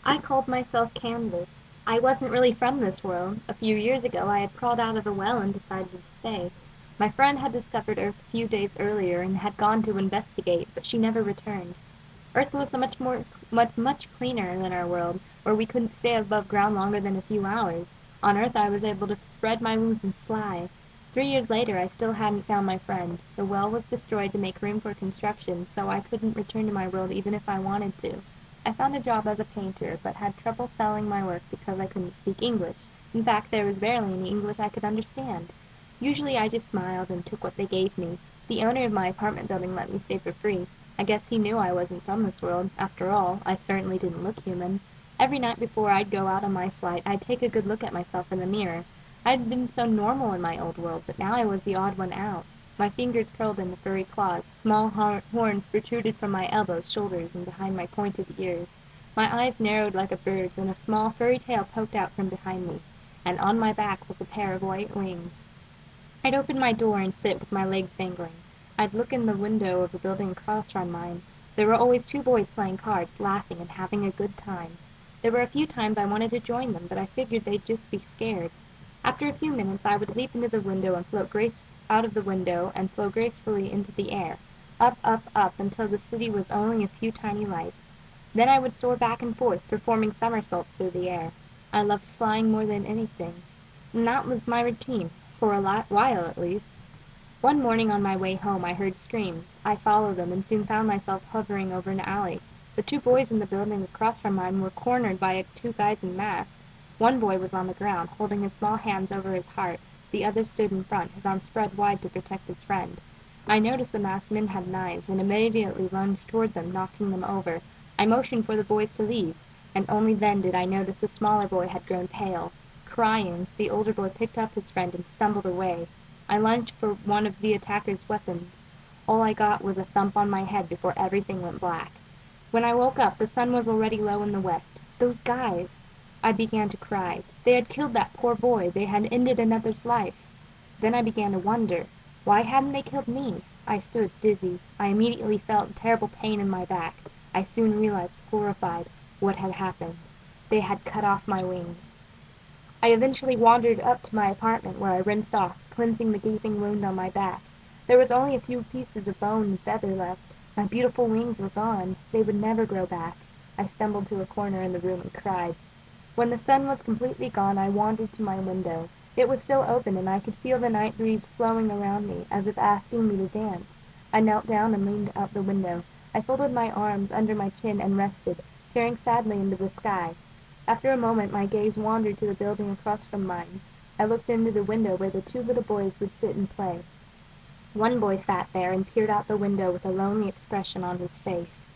I called myself Canvas. I wasn't really from this world. A few years ago I had crawled out of a well and decided to stay. My friend had discovered Earth a few days earlier and had gone to investigate, but she never returned. Earth was much cleaner than our world, where we couldn't stay above ground longer than a few hours. On Earth I was able to spread my wings and fly. 3 years later I still hadn't found my friend. The well was destroyed to make room for construction, so I couldn't return to my world even if I wanted to. I found a job as a painter, but had trouble selling my work because I couldn't speak English. In fact, there was barely any English I could understand. Usually I just smiled and took what they gave me. The owner of my apartment building let me stay for free. I guess he knew I wasn't from this world. After all, I certainly didn't look human. Every night before I'd go out on my flight, I'd take a good look at myself in the mirror. I'd been so normal in my old world, but now I was the odd one out. My fingers curled into furry claws. Small horns protruded from my elbows, shoulders, and behind my pointed ears. My eyes narrowed like a bird's, and a small furry tail poked out from behind me, and on my back was a pair of white wings. I'd open my door and sit with my legs dangling. I'd look in the window of the building across from mine. There were always two boys playing cards, laughing and having a good time. There were a few times I wanted to join them, but I figured they'd just be scared. After a few minutes I would leap into the window and out of the window and float gracefully into the air, up, up, up, until the city was only a few tiny lights. Then I would soar back and forth, performing somersaults through the air. I loved flying more than anything, and that was my routine, for a while at least. One morning on my way home I heard screams. I followed them and soon found myself hovering over an alley. The two boys in the building across from mine were cornered by two guys in masks. One boy was on the ground, holding his small hands over his heart. The other stood in front, his arms spread wide to protect his friend. I noticed the masked men had knives, and immediately lunged toward them, knocking them over. I motioned for the boys to leave, and only then did I notice the smaller boy had grown pale. Crying, the older boy picked up his friend and stumbled away. I lunged for one of the attackers' weapons. All I got was a thump on my head before everything went black. When I woke up, the sun was already low in the west. Those guys! I began to cry. They had killed that poor boy. They had ended another's life. Then I began to wonder. Why hadn't they killed me? I stood dizzy. I immediately felt terrible pain in my back. I soon realized, horrified, what had happened. They had cut off my wings. I eventually wandered up to my apartment, where I rinsed off, cleansing the gaping wound on my back. There was only a few pieces of bone and feather left. My beautiful wings were gone. They would never grow back. I stumbled to a corner in the room and cried. When the sun was completely gone I wandered to my window. It was still open, and I could feel the night breeze flowing around me, as if asking me to dance. I knelt down and leaned out the window. I folded my arms under my chin and rested, staring sadly into the sky. After a moment my gaze wandered to the building across from mine. I looked into the window where the two little boys would sit and play. One boy sat there and peered out the window with a lonely expression on his face.